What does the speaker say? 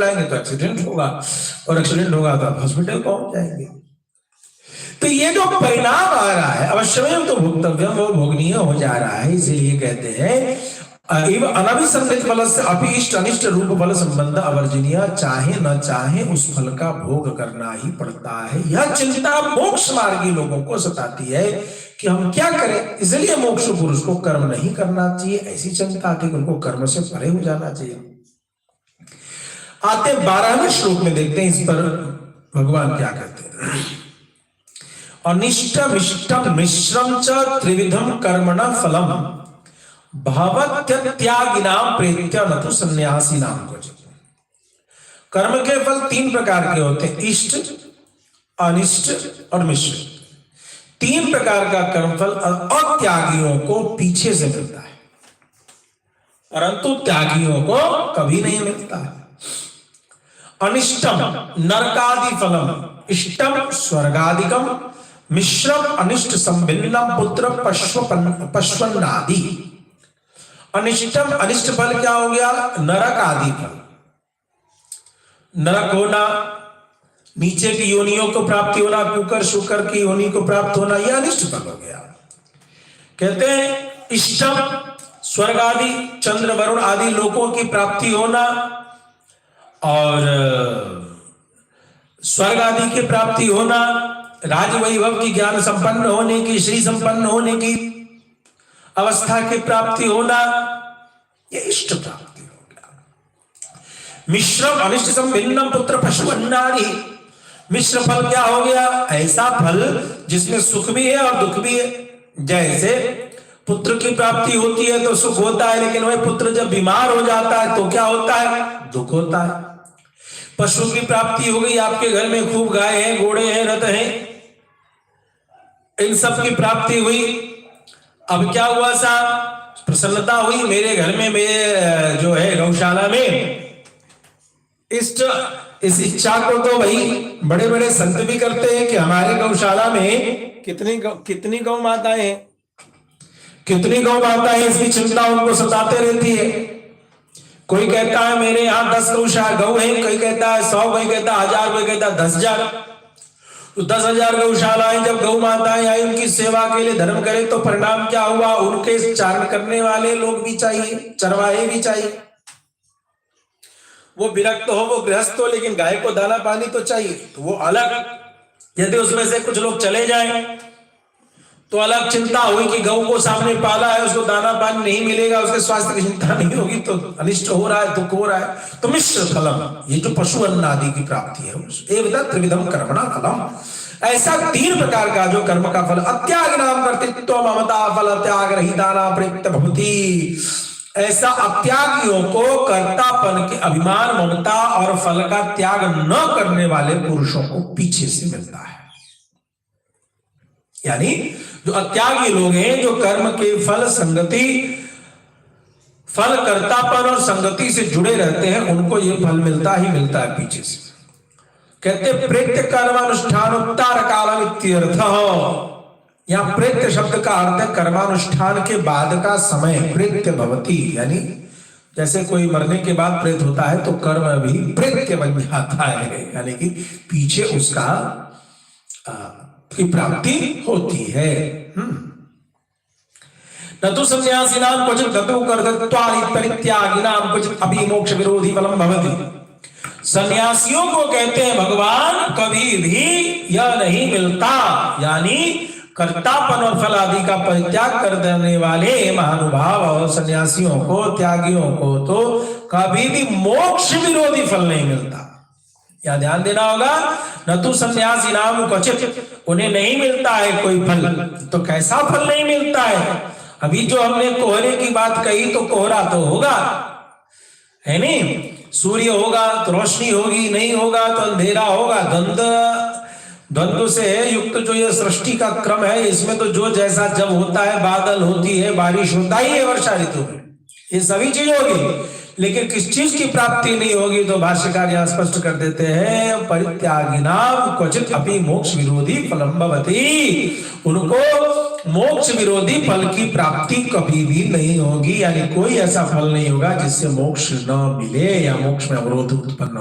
चलाएंगे तो एक्सीडेंट होगा, और एक्सीडेंट होगा तो आप हॉस्पिटल पहुंच जाएंगे। तो ये जो परिणाम आ रहा है अवश्यमेव तो भोक्तव्यम, वो भोगनीय हो जा रहा है। इसीलिए कहते हैं अनाभिसंधित फल से अभीष्ट अनिष्ट रूप फल संबंध अवर्जनीय, चाहे न चाहे उस फल का भोग करना ही पड़ता है। यह चिंता मोक्ष मार्गी लोगों को सताती है कि हम क्या करें। इसलिए मोक्ष पुरुष को कर्म नहीं करना चाहिए, ऐसी चिंता कि उनको कर्म से परे हो जाना चाहिए। आते 12वें श्लोक में देखते हैं इस पर भगवान क्या कहते हैं। अनिष्टम इष्टम मिश्रम च त्रिविधम कर्मण फलम भवत्यत्यागिनाम प्रेत्य न तो सन्यासीनाम क्वचित्। कर्म के फल 3 प्रकार के होते हैं, इष्ट, अनिष्ट और मिश्र। 3 प्रकार का कर्मफल अत्यागियों को पीछे से मिलता है, परंतु त्यागियों को कभी नहीं मिलता है। अनिष्टम नरकादि फलम, इष्टम स्वर्गादिकम, मिश्रम अनिष्ट संभिन्नम पुत्र पश्वन्नादि। अनिष्टम अनिष्ट फल क्या हो गया? नरक आदि फल, नरक होना, नीचे की योनियों को प्राप्ति होना, कुकर शुकर की योनि को प्राप्त होना, यह अनिष्ट फल हो गया। कहते हैं इष्टम स्वर्ग आदि चंद्र वरुण आदि लोकों की प्राप्ति होना, और स्वर्ग आदि की प्राप्ति होना, राजवैभव की ज्ञान संपन्न होने की, श्री संपन्न होने की अवस्था की प्राप्ति होना, ये इष्ट प्राप्ति हो गया। मिश्रम अनिष्ट संभिन्नम पुत्र पशुवन्नादि, मिश्र फल क्या हो गया? ऐसा फल जिसमें सुख भी है और दुख भी है। जैसे पुत्र की प्राप्ति होती है तो सुख होता है, लेकिन वह पुत्र जब बीमार हो जाता है तो क्या होता है? दुख होता है। पशु की प्राप्ति हो गई, आपके घर में खूब गाय है, घोड़े हैं, रथ हैं, इन सब की प्राप्ति हुई। अब क्या हुआ साहब? प्रसन्नता हुई, मेरे घर में मेरे जो है गौशाला में इस इच्छा को तो भाई बड़े बड़े संत भी करते हैं कि हमारे गौशाला में कितनी गौ माताएं हैं, कितनी गौ माताएं, इसकी चिंता उनको सताते रहती है। कोई कहता है मेरे यहाँ 10 गौ है, कोई कहता है 100, कोई कहता है 1000, कोई कहता है 10,000। तो 10,000 गौशालाएं जब गौ माताएं आई, उनकी सेवा के लिए धर्म करे तो परिणाम क्या हुआ? उनके चारण करने वाले लोग भी चाहिए, चरवाहे भी चाहिए। वो विरक्त हो, वो गृहस्थ हो, लेकिन गाय को दाना पानी तो चाहिए, तो वो अलग। यदि उसमें से कुछ लोग चले जाएं तो अलग चिंता हुई कि गौ को सामने पाला है, उसको दाना पानी नहीं मिलेगा, उसके स्वास्थ्य की चिंता नहीं होगी, तो अनिष्ट हो रहा है, दुख हो रहा है। तो मिश्र फलम, ये जो पशु अन्न आदि की प्राप्ति है, एवं त्रिविधम कर्मणा फलम, ऐसा 3 प्रकार का जो कर्म का फल, अत्याग नाम कर्तृत्व ममता फल त्याग रहिताना प्रयुक्त भवति, ऐसा अत्यागियों को कर्तापन के अभिमान ममता और फल का त्याग न करने वाले पुरुषों को पीछे से मिलता है। यानी जो अत्यागी लोग हैं, जो कर्म के फल संगति, फल कर्तापन और संगति से जुड़े रहते हैं, उनको ये फल मिलता ही मिलता है पीछे से। कहते प्रेत्य कर्मानुष्ठानोत्तर कालम इत्यर्थः। यहां प्रेत्य शब्द का अर्थ है कर्मानुष्ठान के बाद का समय, प्रेत्य भवति, यानी जैसे कोई मरने के बाद प्रेत होता है तो कर्म भी प्रेत्य बन जाता है, यानी कि पीछे उसका की प्राप्ति होती है। न तो सन्यासीनाम क्वचित् गतौ कर्तृत्वानि परित्यागिनाम क्वचित् अभिमोक्ष विरोधी फलम भवति। सन्यासियों को कहते हैं भगवान कभी भी यह नहीं मिलता, यानी कर्तापन और फल आदि का परित्याग कर देने वाले महानुभाव और सन्यासियों को, त्यागियों को तो कभी भी मोक्ष विरोधी फल नहीं मिलता। या ध्यान देना होगा, न तो सन्यासी नाम क्वचित्, उन्हें नहीं मिलता है कोई फल। तो कैसा फल नहीं मिलता है? अभी जो हमने कोहरे की बात कही, तो कोहरा तो होगा, है नहीं? सूर्य होगा तो रोशनी होगी, नहीं होगा तो अंधेरा होगा। द्वंद्व से युक्त जो ये सृष्टि का क्रम है, इसमें तो जो जैसा जब होता है, बादल होती है, बारिश होता ही है वर्षा ऋतु में, ये सभी चीज होगी, लेकिन किस चीज की प्राप्ति नहीं होगी? तो भाष्यकार यहाँ स्पष्ट कर देते हैं परित्यागिनाम क्वचित् अपि मोक्ष विरोधी फलम भवति। उनको मोक्ष विरोधी फल की प्राप्ति कभी भी नहीं होगी, यानी कोई ऐसा फल नहीं होगा जिससे मोक्ष न मिले या मोक्ष में अवरोध उत्पन्न हो।